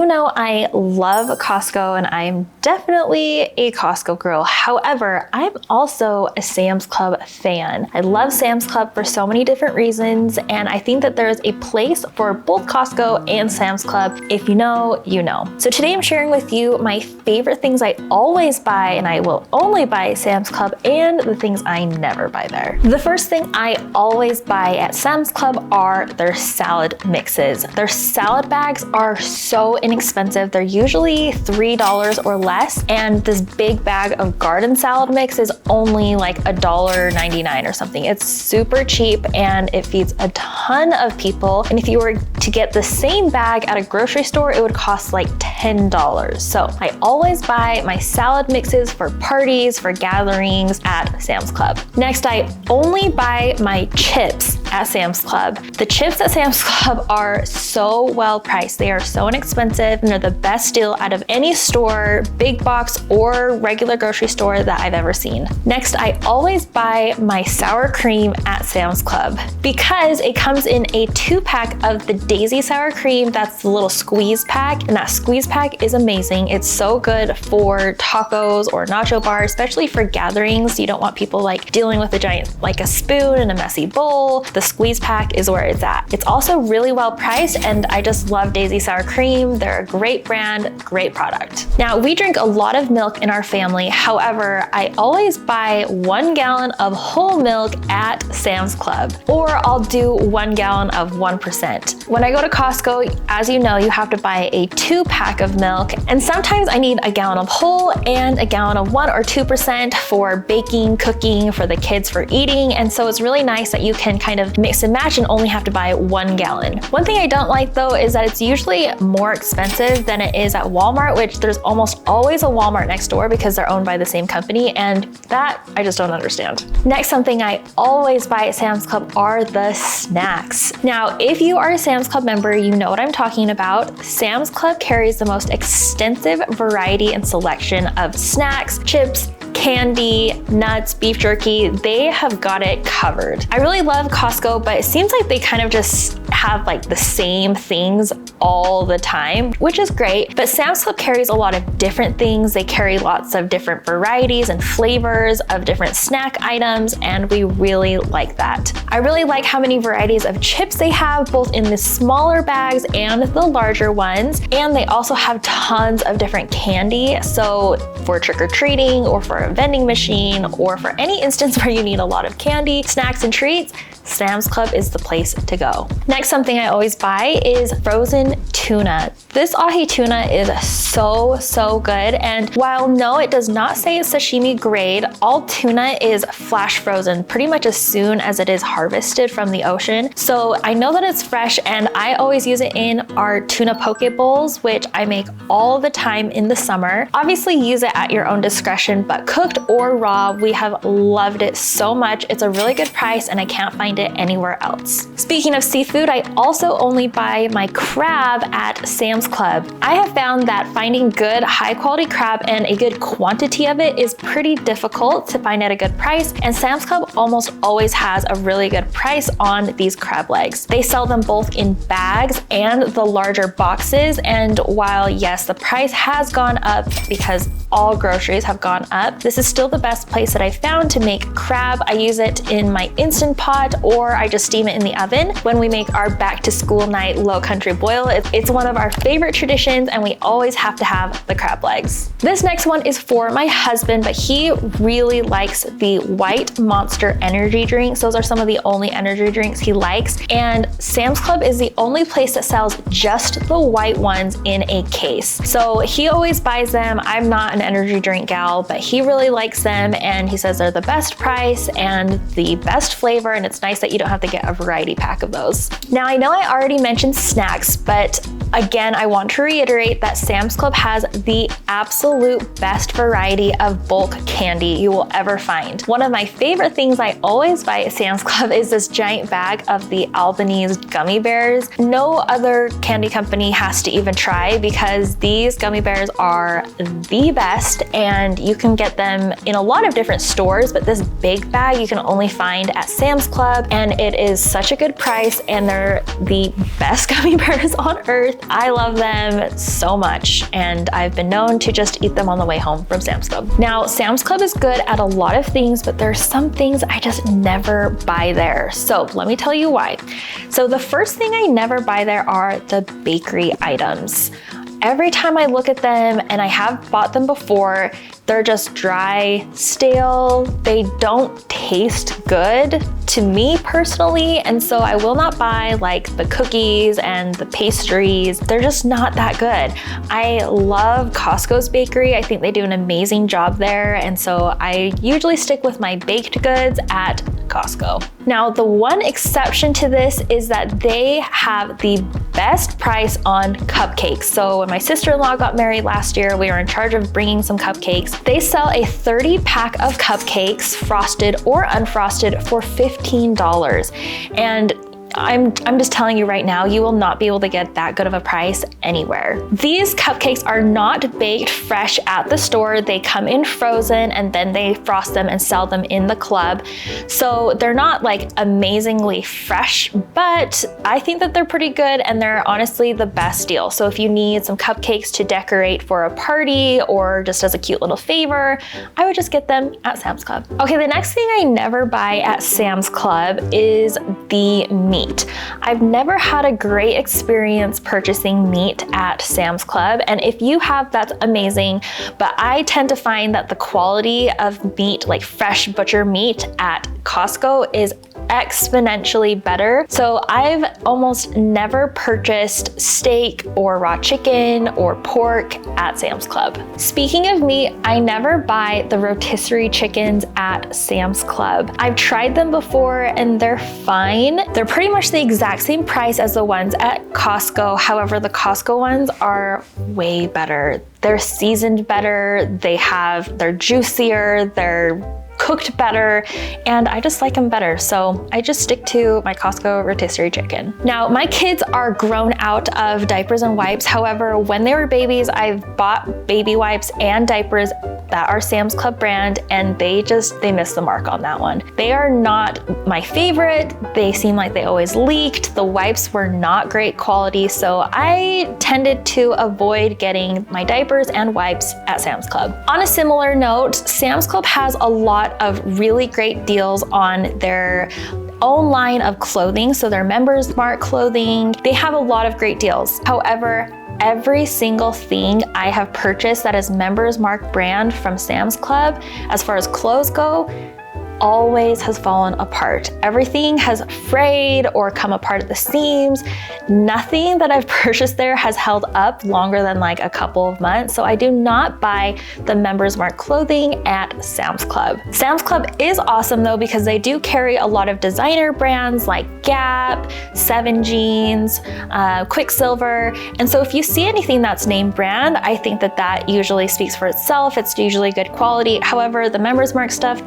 know I love Costco and I'm definitely a Costco girl. However, I'm also a Sam's Club fan. I love Sam's Club for so many different reasons, and I think that there's a place for both Costco and Sam's Club. If you know, you know. So today I'm sharing with you my favorite things I always buy, and I will only buy at Sam's Club, and the things I never buy there. The first thing I always buy at Sam's Club are their salad mixes. Their salad bags are so inexpensive. They're usually $3 or less, and this big bag of garden salad mix is only like $1.99 or something. It's super cheap and it feeds a ton of people. And if you were to get the same bag at a grocery store, it would cost like $10. So I always buy my salad mixes for parties, for gatherings at Sam's Club. Next, I only buy my chips at Sam's Club. The chips at Sam's Club are so well priced. They are so inexpensive and they're the best deal out of any store, big box or regular grocery store that I've ever seen. Next, I always buy my sour cream at Sam's Club because it comes in a 2-pack of the Daisy sour cream. That's the little squeeze pack, and that squeeze pack is amazing. It's so good for tacos or nacho bars, especially for gatherings. You don't want people like dealing with a giant, like a spoon and a messy bowl. The squeeze pack is where it's at. It's also really well priced, and I just love Daisy sour cream. They're a great brand, great product. Now, we drink a lot of milk in our family. However, I always buy 1 gallon of whole milk at Sam's Club, or I'll do 1 gallon of 1%. When I go to Costco, as you know, you have to buy a 2-pack of milk, and sometimes I need a gallon of whole and a gallon of 1 or 2% for baking, cooking, for the kids for eating, and so it's really nice that you can kind of mix and match and only have to buy 1 gallon. One thing I don't like though is that it's usually more expensive than it is at Walmart, which there's almost always a Walmart next door because they're owned by the same company, and that I just don't understand. Next, something I always buy at Sam's Club are the snacks. Now, if you are a Sam's Club member, you know what I'm talking about. Sam's Club carries the most extensive variety and selection of snacks, chips, candy, nuts, beef jerky. They have got it covered. I really love Costco, but it seems like they kind of just have like the same things all the time, which is great. But Sam's Club carries a lot of different things. They carry lots of different varieties and flavors of different snack items, and we really like that. I really like how many varieties of chips they have, both in the smaller bags and the larger ones. And they also have tons of different candy. So for trick-or-treating or for a vending machine or for any instance where you need a lot of candy, snacks, and treats, Sam's Club is the place to go. Next, something I always buy is frozen tuna. This ahi tuna is so good, and while no, it does not say it's sashimi grade, all tuna is flash frozen pretty much as soon as it is harvested from the ocean. So I know that it's fresh, and I always use it in our tuna poke bowls, which I make all the time in the summer. Obviously use it at your own discretion, but cooked or raw, we have loved it so much. It's a really good price and I can't find it anywhere else. Speaking of seafood, I also only buy my crab at Sam's Club. I have found that finding good high quality crab and a good quantity of it is pretty difficult to find at a good price, and Sam's Club almost always has a really good price on these crab legs. They sell them both in bags and the larger boxes, and while yes, the price has gone up because all groceries have gone up, this is still the best place that I found to make crab. I use it in my Instant Pot, or I just steam it in the oven when we make our back to school night low country boil. It's one of our favorite traditions, and we always have to have the crab legs. This next one is for my husband, but he really likes the white Monster energy drinks. Those are some of the only energy drinks he likes, and Sam's Club is the only place that sells just the white ones in a case. So he always buys them. I'm not an energy drink gal, but he really likes them, and he says they're the best price and the best flavor, and it's nice that you don't have to get a variety pack of those. Now, I know I already mentioned snacks, but again, I want to reiterate that Sam's Club has the absolute best variety of bulk candy you will ever find. One of my favorite things I always buy at Sam's Club is this giant bag of the Albanese gummy bears. No other candy company has to even try because these gummy bears are the best, and you can get them in a lot of different stores, but this big bag you can only find at Sam's Club, and it is such a good price, and they're the best gummy bears on earth. it. I love them so much, and I've been known to just eat them on the way home from Sam's Club. Now, Sam's Club is good at a lot of things, but there's some things I just never buy there. So let me tell you why. So the first thing I never buy there are the bakery items. Every time I look at them, and I have bought them before, they're just dry, stale. They don't taste good to me personally, and so I will not buy like the cookies and the pastries. They're just not that good. I love Costco's bakery. I think they do an amazing job there, and so I usually stick with my baked goods at Costco. Now, the one exception to this is that they have the best price on cupcakes. So when my sister-in-law got married last year, we were in charge of bringing some cupcakes. They sell a 30 pack of cupcakes, frosted or unfrosted, for $15. And I'm just telling you right now, you will not be able to get that good of a price anywhere. These cupcakes are not baked fresh at the store. They come in frozen, and then they frost them and sell them in the club. So they're not like amazingly fresh, but I think that they're pretty good, and they're honestly the best deal. So if you need some cupcakes to decorate for a party or just as a cute little favor, I would just get them at Sam's Club. Okay, the next thing I never buy at Sam's Club is the meat. I've never had a great experience purchasing meat at Sam's Club, and if you have, that's amazing, but I tend to find that the quality of meat, like fresh butcher meat at Costco, is exponentially better. So I've almost never purchased steak or raw chicken or pork at Sam's Club. Speaking of meat, I never buy the rotisserie chickens at Sam's Club. I've tried them before and they're fine. They're pretty much the exact same price as the ones at Costco. However, the Costco ones are way better. They're seasoned better, they're juicier, they're cooked better, and I just like them better. So I just stick to my Costco rotisserie chicken. Now, my kids are grown out of diapers and wipes. However, when they were babies, I've bought baby wipes and diapers that are Sam's Club brand, and they missed the mark on that one. They are not my favorite. They seem like they always leaked. The wipes were not great quality, so I tended to avoid getting my diapers and wipes at Sam's Club. On a similar note, Sam's Club has a lot of really great deals on their own line of clothing, so their Members Mark clothing. They have a lot of great deals. However, every single thing I have purchased that is Members Mark brand from Sam's Club, as far as clothes go, always has fallen apart. Everything has frayed or come apart at the seams. Nothing that I've purchased there has held up longer than like a couple of months. So I do not buy the Members Mark clothing at Sam's Club. Sam's Club is awesome though, because they do carry a lot of designer brands like Gap, 7 Jeans, Quicksilver. And so if you see anything that's name brand, I think that usually speaks for itself. It's usually good quality. However, the Members Mark stuff,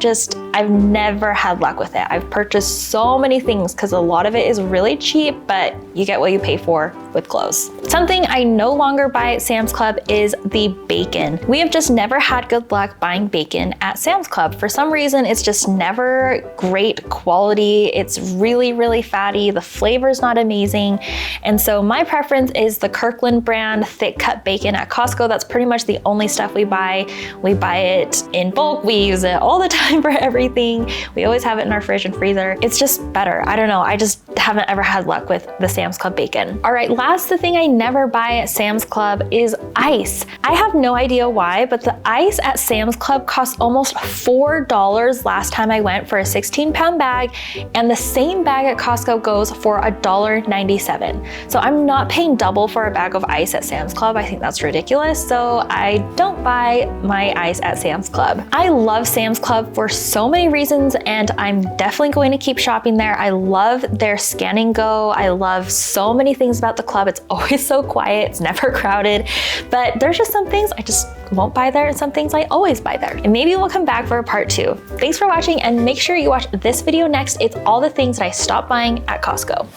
I've never had luck with it. I've purchased so many things because a lot of it is really cheap, but you get what you pay for with clothes. Something I no longer buy at Sam's Club is the bacon. We have just never had good luck buying bacon at Sam's Club. For some reason, it's just never great quality. It's really, really fatty. The flavor's not amazing. And so my preference is the Kirkland brand thick cut bacon at Costco. That's pretty much the only stuff we buy. We buy it in bulk. We use it all the time for everything. We always have it in our fridge and freezer. It's just better. I don't know. I just haven't ever had luck with the Sam's Club bacon. All right, the thing I never buy at Sam's Club is ice. I have no idea why, but the ice at Sam's Club cost almost $4 last time I went for a 16-pound bag, and the same bag at Costco goes for $1.97. So I'm not paying double for a bag of ice at Sam's Club. I think that's ridiculous. So I don't buy my ice at Sam's Club. I love Sam's Club for so many reasons, and I'm definitely going to keep shopping there. I love their scan and go. I love so many things about the club. It's always so quiet. It's never crowded, but there's just some things I just won't buy there and some things I always buy there. And maybe we'll come back for a part 2. Thanks for watching, and make sure you watch this video next. It's all the things that I stopped buying at Costco.